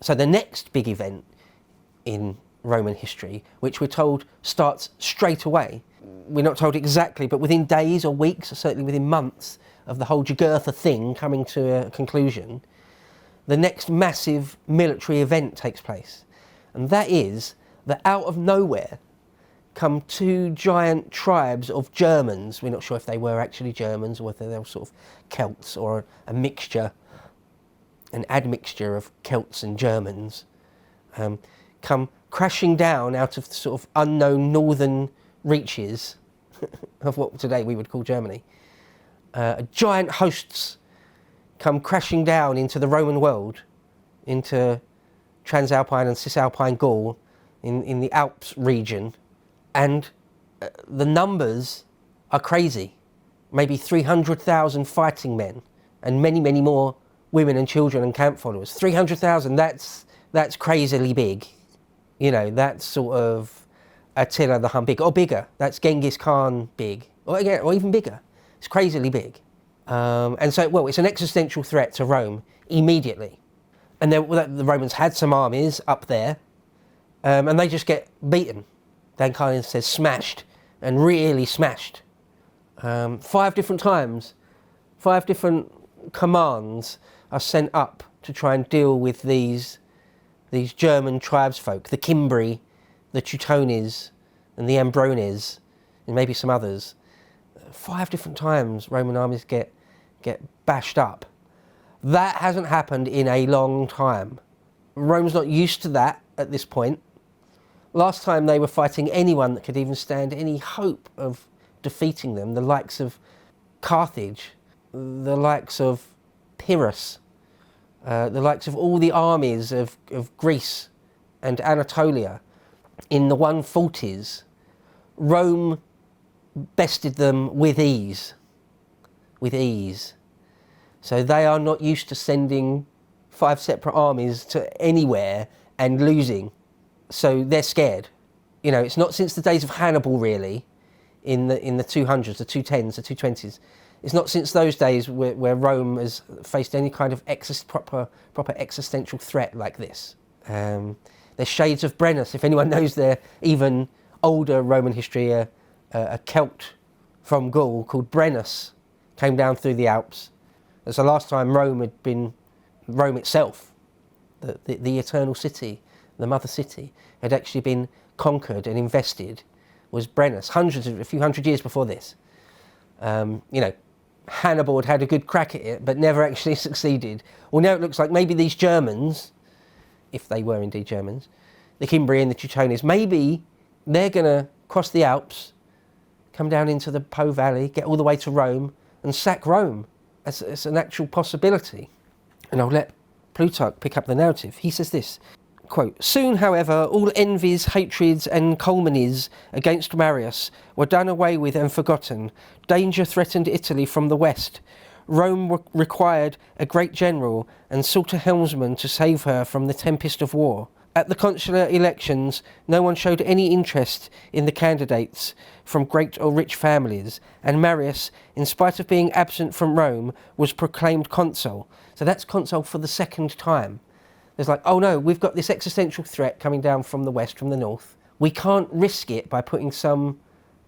So the next big event in Roman history, which we're told starts straight away, we're not told exactly, but within days or weeks, or certainly within months of the whole Jugurtha thing coming to a conclusion, the next massive military event takes place. And that is that out of nowhere come two giant tribes of Germans. We're not sure if they were actually Germans or whether they were sort of Celts or a mixture, an admixture of Celts and Germans, come crashing down out of the sort of unknown northern reaches of what today we would call Germany. Giant hosts come crashing down into the Roman world, into Transalpine and Cisalpine Gaul, in the Alps region, and the numbers are crazy. Maybe 300,000 fighting men, and many, many more women and children and camp followers. 300,000, that's crazily big. You know, that's sort of Attila the Hun big, or bigger. That's Genghis Khan big, or even bigger. It's crazily big. And so, well, it's an existential threat to Rome immediately. And the Romans had some armies up there, and they just get beaten. Dan Carlin says smashed, and really smashed. 5 different times, 5 different commands are sent up to try and deal with these German tribesfolk, the Cimbri, the Teutones, and the Ambrones, and maybe some others. 5 different times Roman armies get bashed up. That hasn't happened in a long time. Rome's not used to that at this point. Last time they were fighting anyone that could even stand any hope of defeating them, the likes of Carthage, the likes of Pyrrhus, the likes of all the armies of Greece and Anatolia in the 140s, Rome bested them with ease. With ease. So they are not used to sending 5 separate armies to anywhere and losing. So they're scared. You know, it's not since the days of Hannibal, really, in the 200s, the 210s, the 220s. It's not since those days where Rome has faced any kind of proper existential threat like this. There's shades of Brennus. If anyone knows their even older Roman history, a Celt from Gaul called Brennus came down through the Alps. That's the last time Rome itself, the eternal city, the mother city, had actually been conquered and invested, was Brennus, a few hundred years before this. You know, Hannibal had a good crack at it, but never actually succeeded. Well, now it looks like maybe these Germans, if they were indeed Germans, the Cimbri and the Teutones, maybe they're going to cross the Alps, come down into the Po Valley, get all the way to Rome, and sack Rome. It's an actual possibility. And I'll let Plutarch pick up the narrative. He says this, quote, "Soon, however, all envies, hatreds and calumnies against Marius were done away with and forgotten. Danger threatened Italy from the west. Rome required a great general and sought a helmsman to save her from the tempest of war. At the consular elections, no one showed any interest in the candidates from great or rich families, and Marius, in spite of being absent from Rome, was proclaimed consul." So that's consul for the second time. There's like, oh no, we've got this existential threat coming down from the west, from the north. We can't risk it by putting some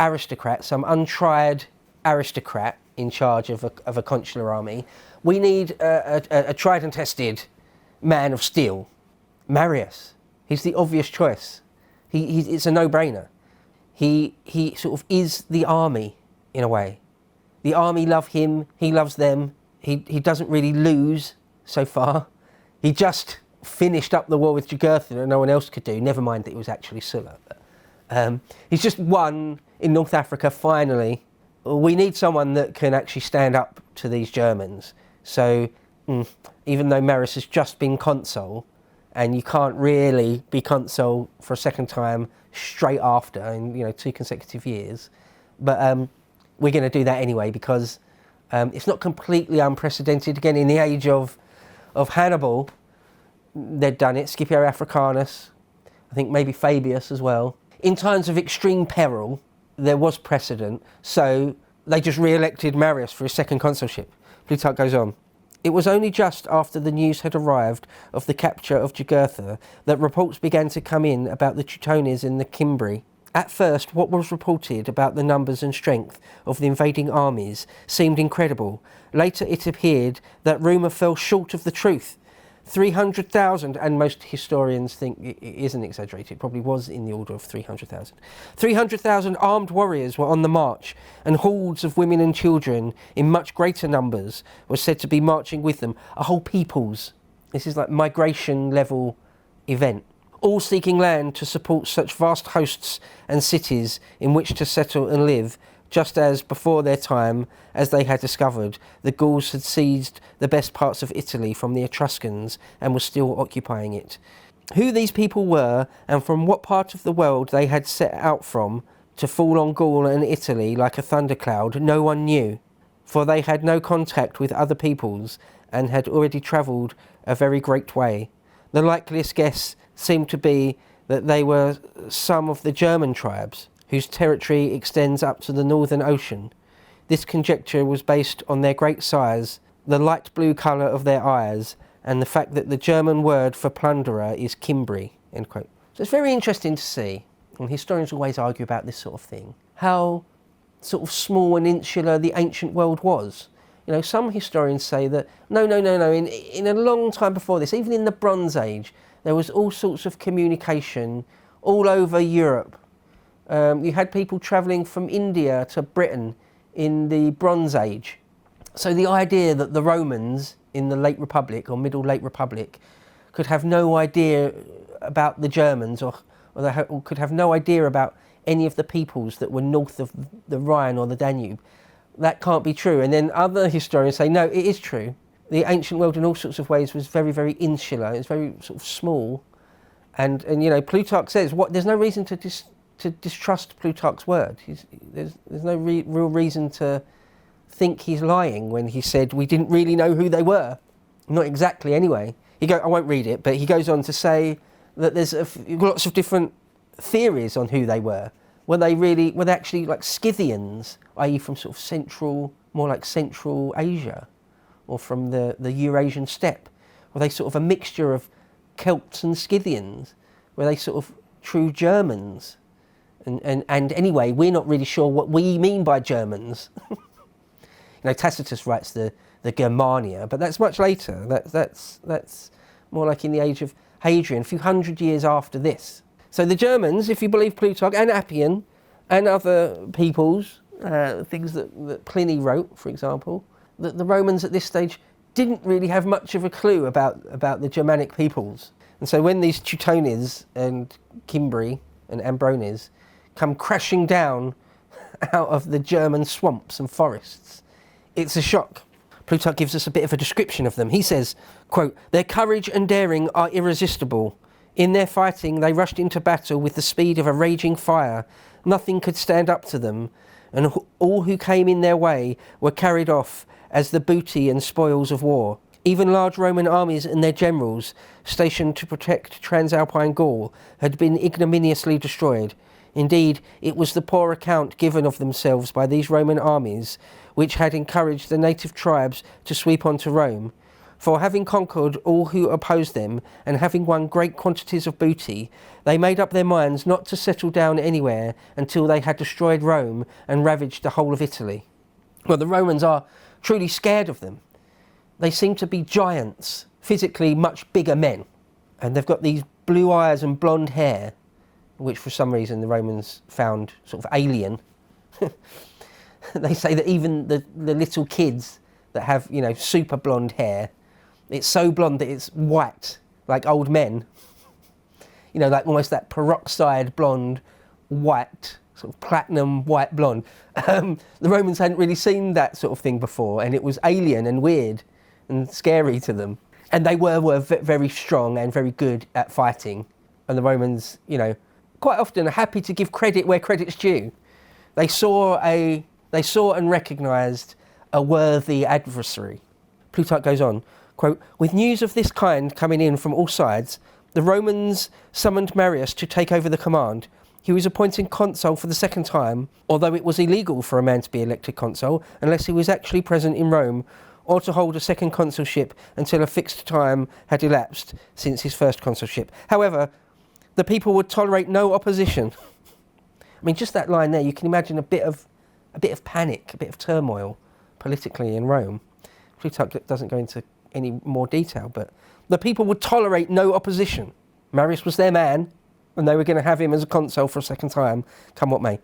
aristocrat, some untried aristocrat in charge of a consular army. We need a tried and tested man of steel. Marius, he's the obvious choice. It's a no-brainer. He sort of is the army in a way. The army love him, he loves them. He doesn't really lose so far. He just finished up the war with Jugurtha that no one else could do, never mind that it was actually Sulla. He's just won in North Africa finally. We need someone that can actually stand up to these Germans. So even though Marius has just been consul, and you can't really be consul for a second time straight after in 2 consecutive years, but we're going to do that anyway because it's not completely unprecedented. Again, in the age of Hannibal, they'd done it. Scipio Africanus, I think maybe Fabius as well. In times of extreme peril, there was precedent, so they just re-elected Marius for his second consulship. Plutarch goes on, It was only just after the news had arrived of the capture of Jugurtha that reports began to come in about the Teutones in the Cimbri. At first, what was reported about the numbers and strength of the invading armies seemed incredible. Later it appeared that rumour fell short of the truth. 300,000, and most historians think it isn't exaggerated, it probably was in the order of 300,000. 300,000 armed warriors were on the march, and hordes of women and children in much greater numbers were said to be marching with them. A whole people's, this is like migration level event, all seeking land to support such vast hosts and cities in which to settle and live, just as, before their time, as they had discovered, the Gauls had seized the best parts of Italy from the Etruscans and were still occupying it. Who these people were, and from what part of the world they had set out from, to fall on Gaul and Italy like a thundercloud, no one knew, for they had no contact with other peoples, and had already travelled a very great way. The likeliest guess seemed to be that they were some of the German tribes, whose territory extends up to the Northern Ocean. This conjecture was based on their great size, the light blue colour of their eyes, and the fact that the German word for plunderer is Cimbri." End quote. So it's very interesting to see, and historians always argue about this sort of thing, how sort of small and insular the ancient world was. You know, some historians say that, no, in a long time before this, even in the Bronze Age, there was all sorts of communication all over Europe. You had people travelling from India to Britain in the Bronze Age. So the idea that the Romans in the Late Republic or Middle Late Republic could have no idea about the Germans or could have no idea about any of the peoples that were north of the Rhine or the Danube, that can't be true. And then other historians say, no, it is true. The ancient world in all sorts of ways was very, very insular. It's very sort of small. And you know, Plutarch says, there's no reason to distrust Plutarch's word. There's no real reason to think he's lying when he said we didn't really know who they were. Not exactly, anyway. I won't read it, but he goes on to say that there's lots of different theories on who they were. Were they actually like Scythians, i.e. from sort of more like Central Asia, or from the Eurasian steppe? Were they sort of a mixture of Celts and Scythians? Were they sort of true Germans? And anyway, we're not really sure what we mean by Germans. You know, Tacitus writes the Germania, but that's much later. That's more like in the age of Hadrian, a few hundred years after this. So the Germans, if you believe Plutarch and Appian and other peoples, things that Pliny wrote, for example, that the Romans at this stage didn't really have much of a clue about the Germanic peoples. And so when these Teutones and Cimbri and Ambrones come crashing down out of the German swamps and forests, it's a shock. Plutarch gives us a bit of a description of them. He says, quote, "Their courage and daring are irresistible. In their fighting they rushed into battle with the speed of a raging fire. Nothing could stand up to them, and all who came in their way were carried off as the booty and spoils of war. Even large Roman armies and their generals, stationed to protect Transalpine Gaul, had been ignominiously destroyed. Indeed, it was the poor account given of themselves by these Roman armies which had encouraged the native tribes to sweep on to Rome. For having conquered all who opposed them, and having won great quantities of booty, they made up their minds not to settle down anywhere until they had destroyed Rome and ravaged the whole of Italy." Well, the Romans are truly scared of them. They seem to be giants, physically much bigger men. And they've got these blue eyes and blonde hair, which for some reason the Romans found sort of alien. They say that even the little kids that have, you know, super blonde hair, it's so blonde that it's white, like old men. You know, like almost that peroxide blonde, white, sort of platinum white blonde. The Romans hadn't really seen that sort of thing before, and it was alien and weird and scary to them. And they were very strong and very good at fighting. And the Romans, you know, quite often are happy to give credit where credit's due. They saw and recognised a worthy adversary. Plutarch goes on, quote, "With news of this kind coming in from all sides, the Romans summoned Marius to take over the command. He was appointed consul for the second time, although it was illegal for a man to be elected consul unless he was actually present in Rome or to hold a second consulship until a fixed time had elapsed since his first consulship. However, the people would tolerate no opposition. I mean, just that line there, you can imagine a bit of panic, a bit of turmoil politically in Rome. Plutarch doesn't go into any more detail, but the people would tolerate no opposition. Marius was their man, and they were going to have him as a consul for a second time, come what may.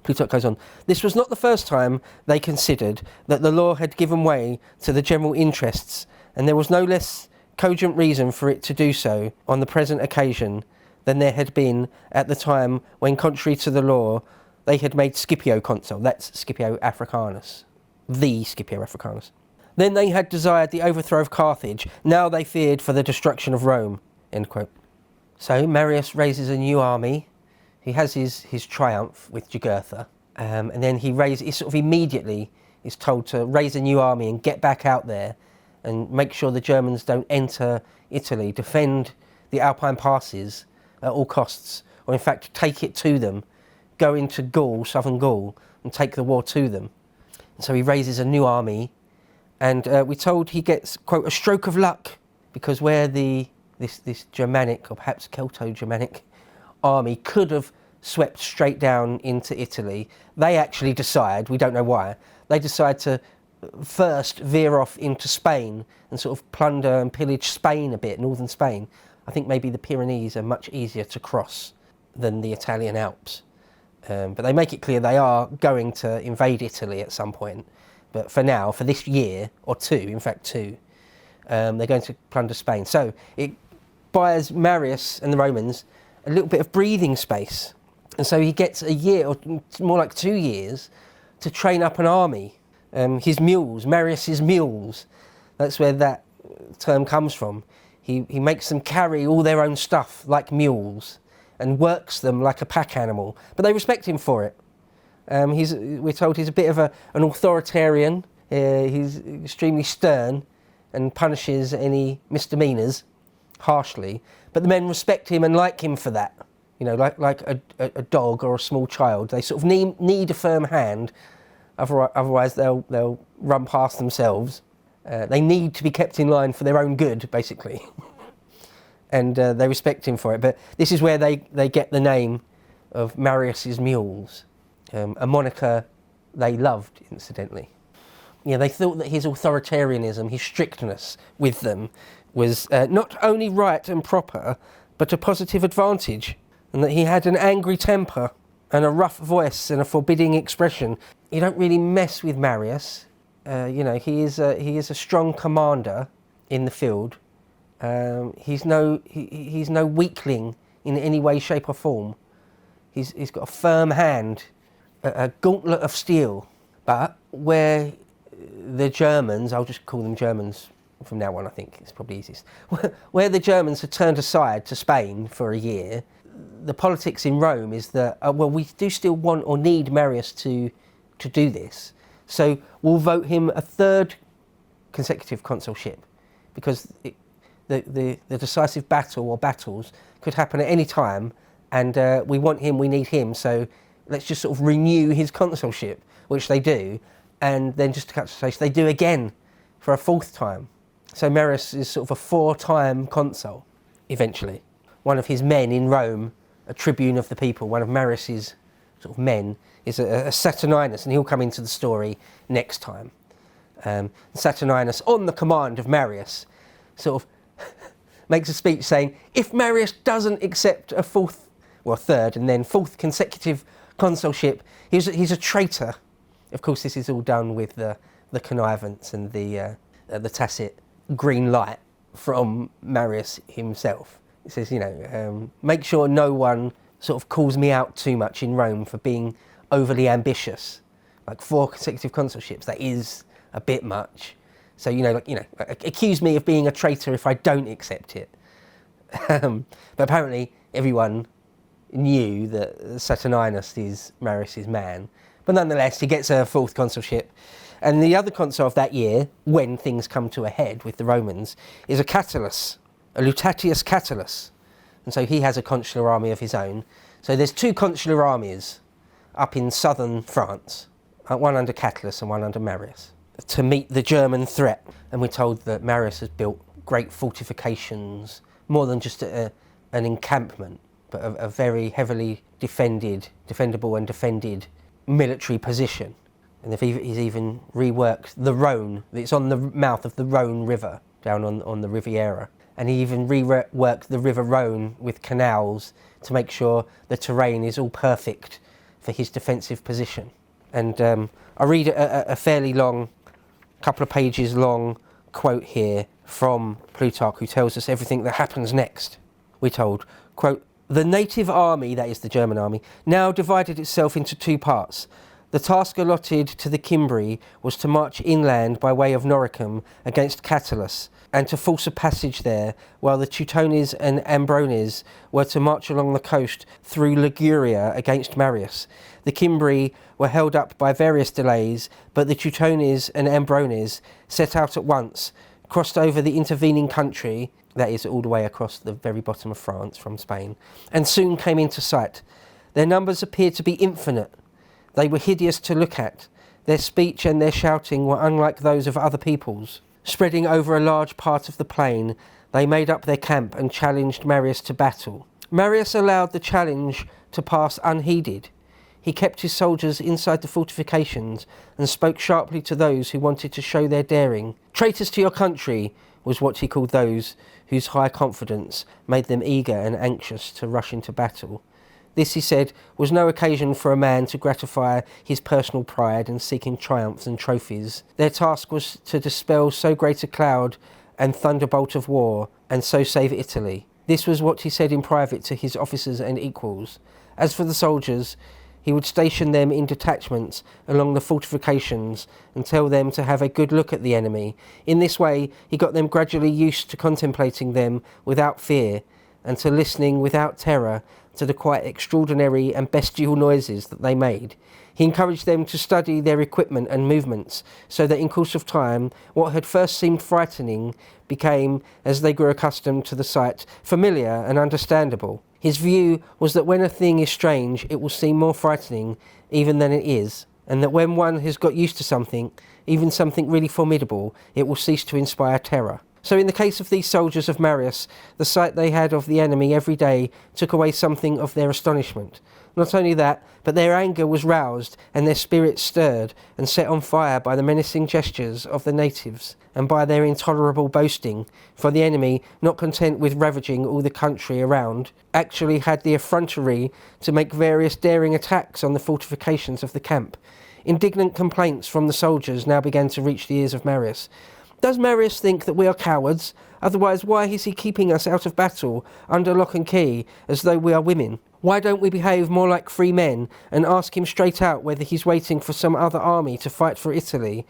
Plutarch goes on, this was not the first time they considered that the law had given way to the general interests, and there was no less cogent reason for it to do so on the present occasion than there had been at the time when, contrary to the law, they had made Scipio consul. That's Scipio Africanus, the Scipio Africanus. Then they had desired the overthrow of Carthage, now they feared for the destruction of Rome, end quote. So Marius raises a new army. He has his triumph with Jugurtha, and then he sort of immediately is told to raise a new army and get back out there and make sure the Germans don't enter Italy, defend the Alpine passes at all costs, or in fact take it to them, go into Gaul, southern Gaul, and take the war to them. And so he raises a new army, and we're told he gets, quote, a stroke of luck, because where this Germanic, or perhaps Celto-Germanic army could have swept straight down into Italy, they actually decide, we don't know why, they decide to first veer off into Spain and sort of plunder and pillage Spain a bit, northern Spain. I think maybe the Pyrenees are much easier to cross than the Italian Alps. But they make it clear they are going to invade Italy at some point. But for now, for this year, or two, in fact two, they're going to plunder Spain. So it buys Marius and the Romans a little bit of breathing space. And so he gets a year, or more like 2 years, to train up an army. His mules, Marius's mules, that's where that term comes from. He makes them carry all their own stuff like mules and works them like a pack animal. But they respect him for it. We're told he's a bit of an authoritarian. He's extremely stern and punishes any misdemeanours harshly. But the men respect him and like him for that. You know, like a dog or a small child. They sort of need a firm hand, otherwise they'll run past themselves. They need to be kept in line for their own good, basically. And they respect him for it. But this is where they get the name of Marius's mules, a moniker they loved, incidentally. Yeah, they thought that his authoritarianism, his strictness with them, was not only right and proper, but a positive advantage, and that he had an angry temper and a rough voice and a forbidding expression. You don't really mess with Marius. He is a strong commander in the field. He's no weakling in any way, shape or form. He's got a firm hand, a gauntlet of steel. But where the Germans, I'll just call them Germans from now on, I think it's probably easiest. Where the Germans had turned aside to Spain for a year, the politics in Rome is that, we do still want or need Marius to do this. So we'll vote him a third consecutive consulship, because the decisive battle or battles could happen at any time, and we want him, we need him, so let's just sort of renew his consulship, which they do, and then just to cut to the chase, they do again for a fourth time. So Marius is sort of a 4-time consul, eventually. One of his men in Rome, a tribune of the people, one of Marius's sort of men, is a Saturninus, and he'll come into the story next time. Saturninus, on the command of Marius, sort of makes a speech saying, if Marius doesn't accept a third and then fourth consecutive consulship, he's a traitor. Of course, this is all done with the connivance and the tacit green light from Marius himself. He says, make sure no one sort of calls me out too much in Rome for being overly ambitious. Like 4 consecutive consulships, that is a bit much. So, accuse me of being a traitor if I don't accept it. But apparently everyone knew that Saturninus is Marius's man. But nonetheless, he gets a 4th consulship. And the other consul of that year, when things come to a head with the Romans, is a Catulus, a Lutatius Catulus. And so he has a consular army of his own. So there's 2 consular armies up in southern France, one under Catulus and one under Marius. to meet the German threat. And we're told that Marius has built great fortifications, more than just an encampment, but a very heavily defendable and defended military position. And he's even reworked the Rhone. It's on the mouth of the Rhone River, down on the Riviera. And he even reworked the River Rhone with canals to make sure the terrain is all perfect for his defensive position. And I read a fairly long, couple of pages long quote here from Plutarch, who tells us everything that happens next. We're told, quote, "The native army," that is the German army, "now divided itself into two parts. The task allotted to the Cimbri was to march inland by way of Noricum against Catullus, and to force a passage there, while the Teutones and Ambrones were to march along the coast through Liguria against Marius. The Cimbri were held up by various delays, but the Teutones and Ambrones set out at once, crossed over the intervening country," that is all the way across the very bottom of France from Spain, "and soon came into sight. Their numbers appeared to be infinite. They were hideous to look at. Their speech and their shouting were unlike those of other peoples. Spreading over a large part of the plain, they made up their camp and challenged Marius to battle. Marius allowed the challenge to pass unheeded. He kept his soldiers inside the fortifications and spoke sharply to those who wanted to show their daring. Traitors to your country was what he called those whose high confidence made them eager and anxious to rush into battle. This, he said, was no occasion for a man to gratify his personal pride in seeking triumphs and trophies. Their task was to dispel so great a cloud and thunderbolt of war, and so save Italy. This was what he said in private to his officers and equals. As for the soldiers, he would station them in detachments along the fortifications and tell them to have a good look at the enemy. In this way, he got them gradually used to contemplating them without fear, and to listening without terror to the quite extraordinary and bestial noises that they made. He encouraged them to study their equipment and movements, so that in course of time, what had first seemed frightening became, as they grew accustomed to the sight, familiar and understandable. His view was that when a thing is strange, it will seem more frightening even than it is, and that when one has got used to something, even something really formidable, it will cease to inspire terror. So in the case of these soldiers of Marius, the sight they had of the enemy every day took away something of their astonishment. Not only that, but their anger was roused and their spirits stirred and set on fire by the menacing gestures of the natives and by their intolerable boasting, for the enemy, not content with ravaging all the country around, actually had the effrontery to make various daring attacks on the fortifications of the camp. Indignant complaints from the soldiers now began to reach the ears of Marius. Does Marius think that we are cowards? Otherwise, why is he keeping us out of battle, under lock and key, as though we are women? Why don't we behave more like free men, and ask him straight out whether he's waiting for some other army to fight for Italy,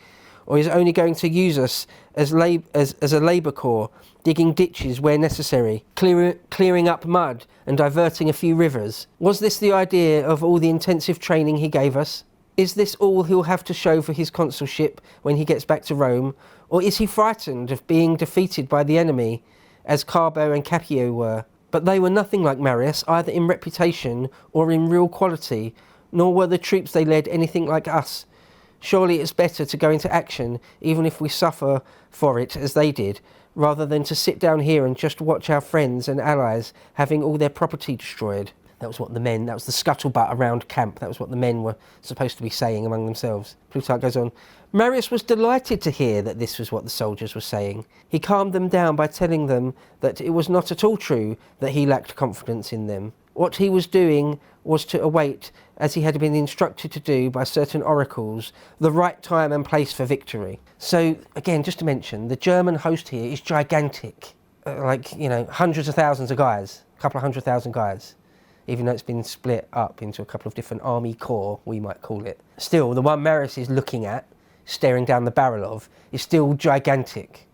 or is only going to use us as a labour corps, digging ditches where necessary, clearing up mud and diverting a few rivers? Was this the idea of all the intensive training he gave us? Is this all he'll have to show for his consulship when he gets back to Rome? Or is he frightened of being defeated by the enemy, as Carbo and Capio were? But they were nothing like Marius, either in reputation or in real quality, nor were the troops they led anything like us. Surely it's better to go into action, even if we suffer for it as they did, rather than to sit down here and just watch our friends and allies having all their property destroyed. That was the scuttlebutt around camp. That was what the men were supposed to be saying among themselves. Plutarch goes on, Marius was delighted to hear that this was what the soldiers were saying. He calmed them down by telling them that it was not at all true that he lacked confidence in them. What he was doing was to await, as he had been instructed to do by certain oracles, the right time and place for victory. So, again, just to mention, the German host here is gigantic. Hundreds of thousands of guys, a couple of 100,000 guys. Even though it's been split up into a couple of different army corps, we might call it. Still, the one Marius is looking at, staring down the barrel of, is still gigantic.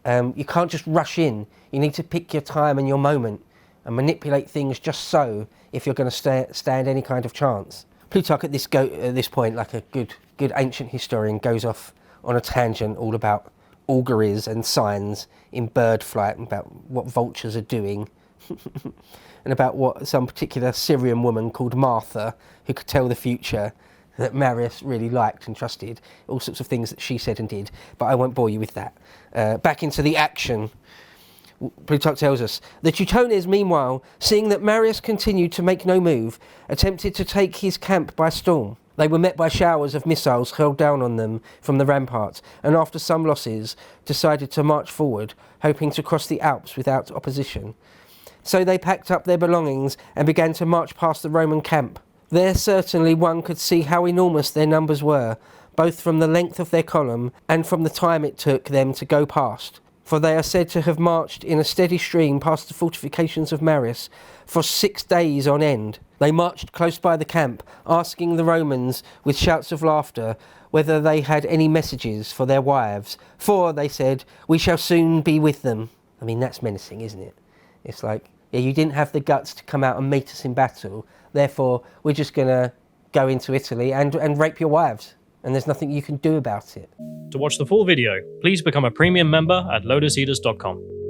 You can't just rush in. You need to pick your time and your moment and manipulate things just so if you're going to stand any kind of chance. Plutarch at this point, like a good ancient historian, goes off on a tangent all about auguries and signs in bird flight, about what vultures are doing. And about what some particular Syrian woman called Martha, who could tell the future, that Marius really liked and trusted, all sorts of things that she said and did, but I won't bore you with that. Back into the action. Plutarch tells us, the Teutones, meanwhile, seeing that Marius continued to make no move, attempted to take his camp by storm. They were met by showers of missiles hurled down on them from the ramparts, and after some losses, decided to march forward, hoping to cross the Alps without opposition. So they packed up their belongings and began to march past the Roman camp. There certainly one could see how enormous their numbers were, both from the length of their column and from the time it took them to go past. For they are said to have marched in a steady stream past the fortifications of Marius for 6 days on end. They marched close by the camp, asking the Romans with shouts of laughter whether they had any messages for their wives. For, they said, we shall soon be with them. I mean, that's menacing, isn't it? It's like, yeah, you didn't have the guts to come out and meet us in battle, therefore we're just going to go into Italy and rape your wives, and there's nothing you can do about it. To watch the full video, please become a premium member at lotuseaters.com.